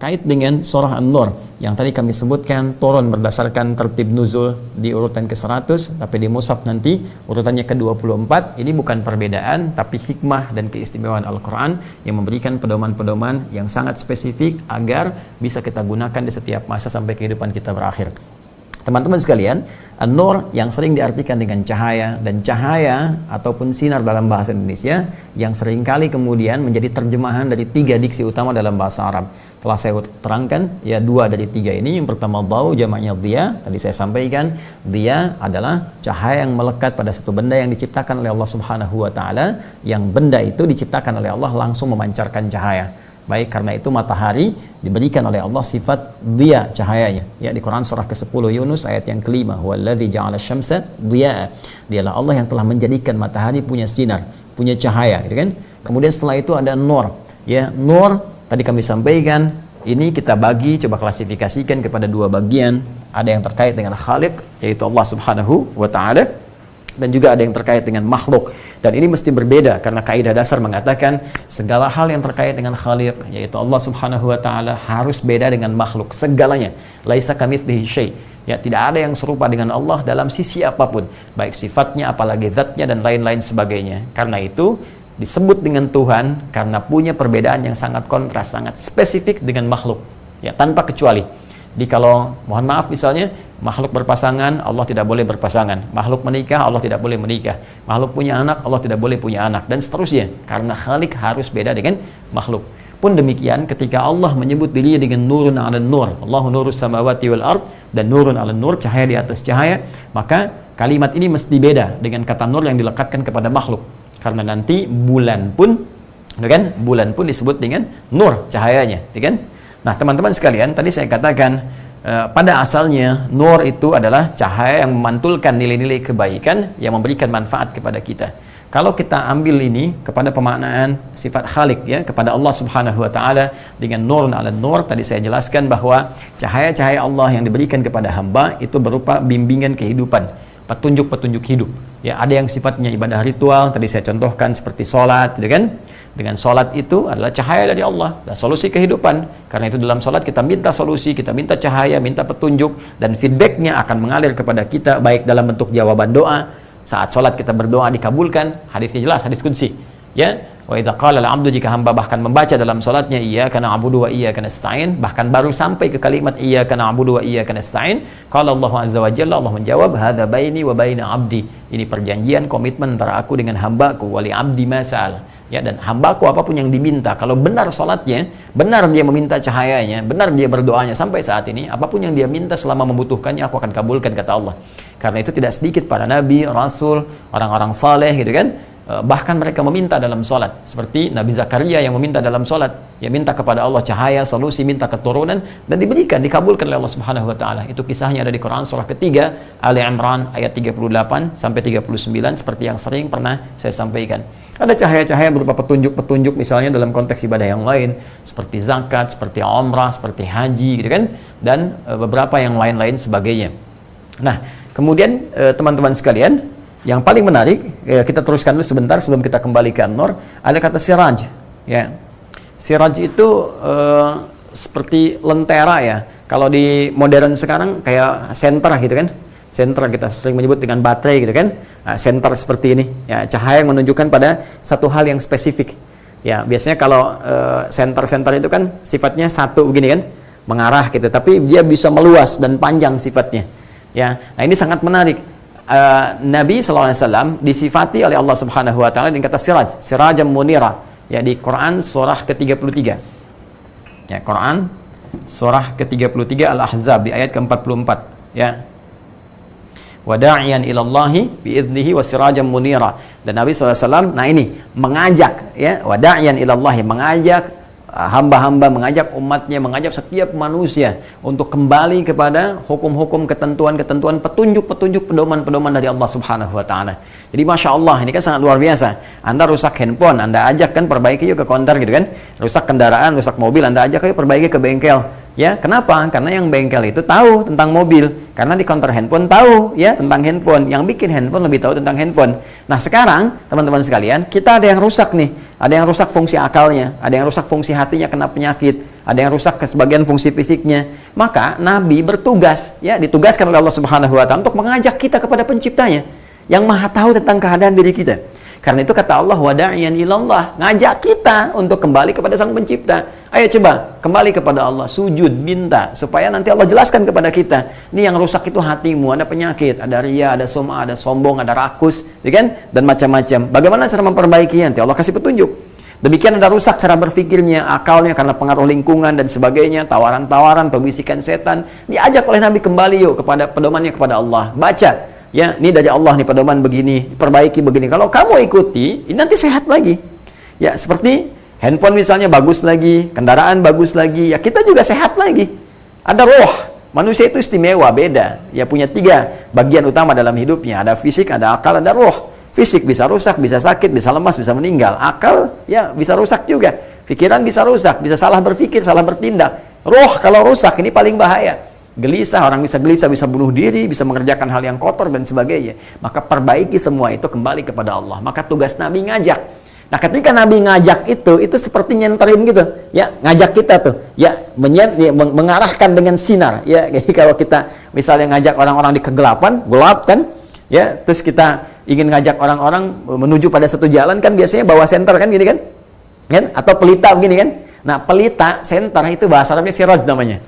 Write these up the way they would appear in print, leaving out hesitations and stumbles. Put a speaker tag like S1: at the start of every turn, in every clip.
S1: terkait dengan surah An-Nur yang tadi kami sebutkan turun berdasarkan tertib nuzul di urutan ke-100, tapi di mushaf nanti urutannya ke-24. Ini bukan perbedaan, tapi hikmah dan keistimewaan Al-Quran yang memberikan pedoman-pedoman yang sangat spesifik agar bisa kita gunakan di setiap masa sampai kehidupan kita berakhir. Teman-teman sekalian, An-Nur yang sering diartikan dengan cahaya, dan cahaya ataupun sinar dalam bahasa Indonesia yang seringkali kemudian menjadi terjemahan dari 3 diksi utama dalam bahasa Arab. Telah saya terangkan ya 2 dari 3 ini. Yang pertama dau, jamaknya dhiya. Tadi saya sampaikan dhiya adalah cahaya yang melekat pada satu benda yang diciptakan oleh Allah Subhanahu wa taala, yang benda itu diciptakan oleh Allah langsung memancarkan cahaya. Baik, karena itu matahari diberikan oleh Allah sifat dhiya, cahayanya. Ya, di Quran surah ke-10 Yunus ayat yang ke-5, huwallazi ja'ala syamsa dhiya. Dialah Allah yang telah menjadikan matahari punya sinar, punya cahaya, gitu kan? Kemudian setelah itu ada nur. Ya, nur tadi kami sampaikan, ini kita bagi, coba klasifikasikan kepada 2 bagian. Ada yang terkait dengan Khaliq, yaitu Allah Subhanahu wa taala, dan juga ada yang terkait dengan makhluk. Dan ini mesti berbeda karena kaidah dasar mengatakan segala hal yang terkait dengan Khaliq, yaitu Allah Subhanahu wa taala, harus beda dengan makhluk segalanya. Laisa kamitslihi syai'. Ya, tidak ada yang serupa dengan Allah dalam sisi apapun, baik sifatnya apalagi zatnya dan lain-lain sebagainya. Karena itu disebut dengan Tuhan karena punya perbedaan yang sangat kontras, sangat spesifik dengan makhluk. Ya, tanpa kecuali. Jadi kalau mohon maaf misalnya makhluk berpasangan, Allah tidak boleh berpasangan. Makhluk menikah, Allah tidak boleh menikah. Makhluk punya anak, Allah tidak boleh punya anak, dan seterusnya. Karena Khaliq harus beda dengan makhluk. Pun demikian ketika Allah menyebut dirinya dengan nurun 'alan nur, Allahu nurus samawati wal ard, dan nurun 'alan nur, cahaya di atas cahaya, maka kalimat ini mesti beda dengan kata nur yang dilekatkan kepada makhluk. Karena nanti bulan pun, kan? Bulan pun disebut dengan nur, cahayanya, kan? Nah, teman-teman sekalian, tadi saya katakan pada asalnya nur itu adalah cahaya yang memantulkan nilai-nilai kebaikan yang memberikan manfaat kepada kita. Kalau kita ambil ini kepada pemaknaan sifat Khaliq, ya, kepada Allah Subhanahu wa taala dengan nurun 'alan nur, tadi saya jelaskan bahwa cahaya-cahaya Allah yang diberikan kepada hamba itu berupa bimbingan kehidupan, petunjuk-petunjuk hidup. Ya, ada yang sifatnya ibadah ritual, tadi saya contohkan seperti sholat, gitu kan? Dengan sholat itu adalah cahaya dari Allah, dan solusi kehidupan. Karena itu dalam sholat kita minta solusi, kita minta cahaya, minta petunjuk, dan feedbacknya akan mengalir kepada kita, baik dalam bentuk jawaban doa. Saat sholat kita berdoa dikabulkan, hadisnya jelas, hadis qudsi. Ya, wa idza qala al-'abdu, jika hamba bahkan membaca dalam sholatnya iyyaka na'budu wa iyyaka nasta'in, bahkan baru sampai ke kalimat iyyaka na'budu wa iyyaka nasta'in, qala Allahu azza wa jalla, Allah menjawab, hadza baini wa baina 'abdi. Ini perjanjian, komitmen antara aku dengan hambaku, wali 'abdi ma sa'al. Ya, dan hambaku apapun yang diminta, kalau benar sholatnya, benar dia meminta cahayanya, benar dia berdoanya sampai saat ini, apapun yang dia minta selama membutuhkannya, aku akan kabulkan, kata Allah. Karena itu tidak sedikit para nabi, rasul, orang-orang saleh, gitu kan, bahkan mereka meminta dalam sholat, seperti Nabi Zakaria yang meminta dalam sholat, ya, minta kepada Allah cahaya, solusi, minta keturunan, dan diberikan, dikabulkan oleh Allah Subhanahu wa taala. Itu kisahnya ada di Quran surah ketiga Ali Imran ayat 38 sampai 39, seperti yang sering pernah saya sampaikan. Ada cahaya-cahaya berupa petunjuk-petunjuk misalnya dalam konteks ibadah yang lain, seperti zakat, seperti umrah, seperti haji, gitu kan, dan beberapa yang lain-lain sebagainya. Nah, kemudian teman-teman sekalian, yang paling menarik, kita teruskan dulu sebentar sebelum kita kembali ke An-Nur, ada kata siraj. Ya, siraj itu seperti lentera, ya. Kalau di modern sekarang kayak senter, gitu kan. Senter kita sering menyebut dengan baterai, gitu kan. Nah, senter seperti ini, ya, cahaya yang menunjukkan pada satu hal yang spesifik. Ya, biasanya kalau senter-senter itu kan sifatnya satu begini kan, mengarah gitu, tapi dia bisa meluas dan panjang sifatnya. Ya, nah ini sangat menarik. Nabi SAW disifati oleh Allah Subhanahu wa taala dengan kata siraj, sirajam munira, ya, di Quran surah ke-33. Ya, Quran surah ke-33 Al-Ahzab di ayat ke-44, ya. Wada'iyan ilallahi bi'idnihi wa sirajam munira. Dan Nabi SAW, nah ini mengajak, ya, wada'iyan ilallahi, mengajak hamba-hamba, mengajak umatnya, mengajak setiap manusia untuk kembali kepada hukum-hukum, ketentuan-ketentuan, petunjuk-petunjuk, pedoman-pedoman dari Allah Subhanahu wa taala. Jadi Masya Allah, ini kan sangat luar biasa. Anda rusak handphone, Anda ajak kan perbaiki yuk ke konter, gitu kan. Rusak kendaraan, rusak mobil, Anda ajak yuk perbaiki ke bengkel. Ya, kenapa? Karena yang bengkel itu tahu tentang mobil. Karena di counter handphone tahu ya tentang handphone. Yang bikin handphone lebih tahu tentang handphone. Nah, sekarang teman-teman sekalian, kita ada yang rusak nih. Ada yang rusak fungsi akalnya, ada yang rusak fungsi hatinya kena penyakit, ada yang rusak ke sebagian fungsi fisiknya. Maka Nabi bertugas, ya, ditugaskan oleh Allah Subhanahu wa taala untuk mengajak kita kepada penciptanya yang Maha tahu tentang keadaan diri kita. Karena itu kata Allah, wada'iyan ilallah, ngajak kita untuk kembali kepada Sang Pencipta. Ayo coba kembali kepada Allah, sujud, minta supaya nanti Allah jelaskan kepada kita. Ini yang rusak itu hatimu, ada penyakit, ada riya, ada sum'ah, ada sombong, ada rakus, ya kan? Dan macam-macam. Bagaimana cara memperbaikinya? Nanti Allah kasih petunjuk. Demikian ada rusak cara berpikirnya, akalnya karena pengaruh lingkungan dan sebagainya, tawaran-tawaran atau bisikan setan. Diajak oleh Nabi kembali yuk kepada pedomannya kepada Allah. Baca. Ya, ini dari Allah nih pedoman begini, perbaiki begini. Kalau kamu ikuti, ini nanti sehat lagi. Ya, seperti handphone misalnya bagus lagi, kendaraan bagus lagi, ya kita juga sehat lagi. Ada roh. Manusia itu istimewa, beda. Ya punya 3 bagian utama dalam hidupnya. Ada fisik, ada akal, ada roh. Fisik bisa rusak, bisa sakit, bisa lemas, bisa meninggal. Akal ya bisa rusak juga. Pikiran bisa rusak, bisa salah berpikir, salah bertindak. Roh kalau rusak ini paling bahaya. Gelisah, orang bisa gelisah, bisa bunuh diri, bisa mengerjakan hal yang kotor dan sebagainya. Maka perbaiki semua itu kembali kepada Allah. Maka tugas Nabi ngajak. Nah, ketika Nabi ngajak itu seperti nyenterin gitu, ya, ngajak kita tuh, ya, mengarahkan dengan sinar, ya. Jadi kalau kita misalnya ngajak orang-orang di kegelapan, gelap kan, ya, terus kita ingin ngajak orang-orang menuju pada satu jalan kan biasanya bawa senter kan gini kan? Atau pelita begini kan? Nah, pelita, senter itu bahasa Arabnya siraj namanya.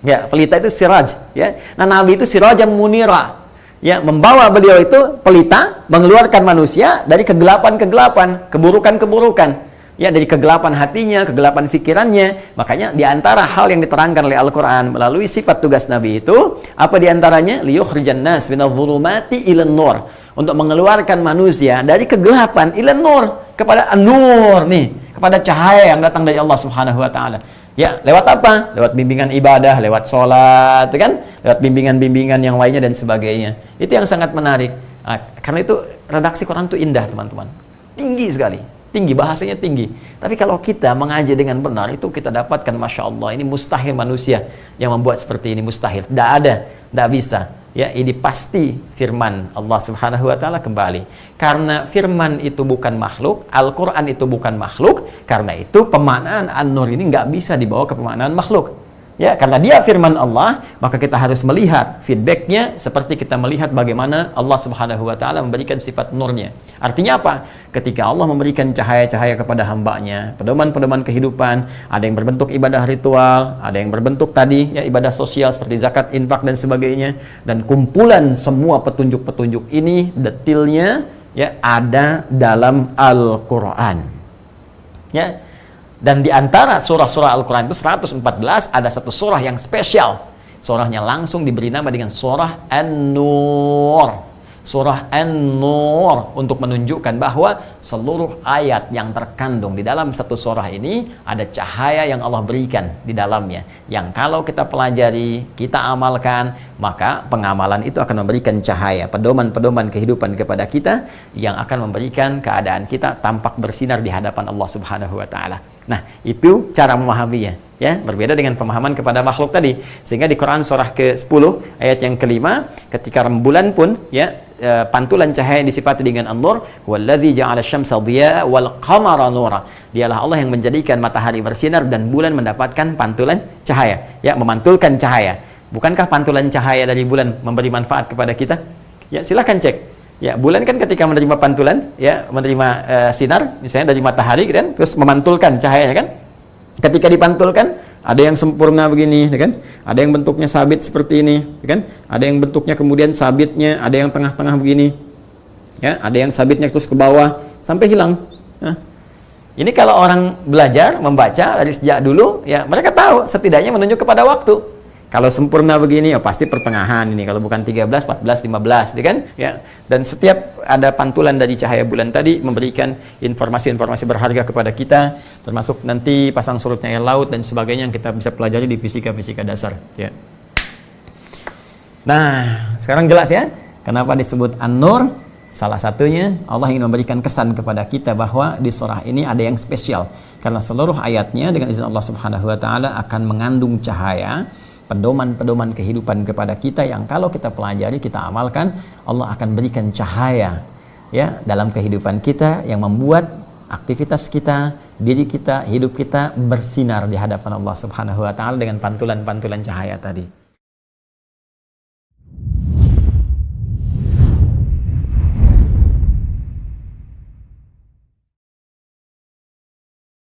S1: Ya, pelita itu siraj, ya. Nah, Nabi itu sirajam munira. Ya, membawa beliau itu pelita mengeluarkan manusia dari kegelapan-kegelapan, keburukan-keburukan. Ya, dari kegelapan hatinya, kegelapan pikirannya. Makanya di antara hal yang diterangkan oleh Al-Qur'an melalui sifat tugas Nabi itu, apa di antaranya? Liyukhrijan nas minadh-dhulumati ilan nur. Untuk mengeluarkan manusia dari kegelapan ilan nur kepada an-nur nih, kepada cahaya yang datang dari Allah Subhanahu wa taala. Ya, lewat apa? Lewat bimbingan ibadah, lewat sholat, kan? Lewat bimbingan-bimbingan yang lainnya dan sebagainya. Itu yang sangat menarik. Nah, karena itu redaksi Quran itu indah, teman-teman. Tinggi sekali. Tinggi, bahasanya tinggi. Tapi kalau kita mengaji dengan benar, itu kita dapatkan, Masya Allah, ini mustahil manusia yang membuat seperti ini, mustahil. Tidak ada, tidak bisa. Ya, ini pasti firman Allah Subhanahu wa taala kembali. Karena firman itu bukan makhluk, Al-Qur'an itu bukan makhluk, karena itu pemaknaan An-Nur ini nggak bisa dibawa ke pemaknaan makhluk. Ya, karena dia firman Allah, maka kita harus melihat feedbacknya seperti kita melihat bagaimana Allah Subhanahu wa taala memberikan sifat nurnya. Artinya apa? Ketika Allah memberikan cahaya-cahaya kepada hambanya, pedoman-pedoman kehidupan, ada yang berbentuk ibadah ritual, ada yang berbentuk tadi ya ibadah sosial seperti zakat, infak dan sebagainya, dan kumpulan semua petunjuk-petunjuk ini detailnya ya ada dalam Al-Qur'an. Ya. Dan di antara surah-surah Al-Quran itu 114 ada satu surah yang spesial. Surahnya langsung diberi nama dengan surah An-Nur. Surah An-Nur untuk menunjukkan bahwa seluruh ayat yang terkandung di dalam satu surah ini ada cahaya yang Allah berikan di dalamnya. Yang kalau kita pelajari, kita amalkan, maka pengamalan itu akan memberikan cahaya, pedoman-pedoman kehidupan kepada kita yang akan memberikan keadaan kita tampak bersinar di hadapan Allah Subhanahu wa taala. Nah, itu cara memahaminya, ya, berbeda dengan pemahaman kepada makhluk tadi. Sehingga di Quran surah ke-10 ayat yang kelima, ketika rembulan pun ya pantulan cahaya yang disifati dengan an-nur, wallazi ja'ala asy-syamsa dhiya'a wal qamara nura. Dialah Allah yang menjadikan matahari bersinar dan bulan mendapatkan pantulan cahaya, ya, memantulkan cahaya. Bukankah pantulan cahaya dari bulan memberi manfaat kepada kita? Ya, silakan cek. Ya, bulan kan ketika menerima pantulan, ya, menerima sinar, misalnya dari matahari, kan, terus memantulkan cahaya, kan? Ketika dipantulkan, ada yang sempurna begini, kan? Ada yang bentuknya sabit seperti ini, kan? Ada yang bentuknya kemudian sabitnya, ada yang tengah-tengah begini, ya, ada yang sabitnya terus ke bawah sampai hilang. Nah, ini kalau orang belajar membaca dari sejak dulu, ya, mereka tahu setidaknya menunjuk kepada waktu. Kalau sempurna begini, oh pasti pertengahan ini. Kalau bukan 13, 14, 15, kan? Ya. Dan setiap ada pantulan dari cahaya bulan tadi memberikan informasi-informasi berharga kepada kita, termasuk nanti pasang surutnya air laut dan sebagainya yang kita bisa pelajari di fisika-fisika dasar. Ya. Nah, sekarang jelas ya, kenapa disebut An-Nur? Salah satunya Allah ingin memberikan kesan kepada kita bahwa di surah ini ada yang spesial karena seluruh ayatnya dengan izin Allah Subhanahu wa taala akan mengandung cahaya, pedoman-pedoman kehidupan kepada kita yang kalau kita pelajari, kita amalkan, Allah akan berikan cahaya ya dalam kehidupan kita yang membuat aktivitas kita, diri kita, hidup kita bersinar di hadapan Allah Subhanahu wa taala dengan pantulan-pantulan cahaya tadi.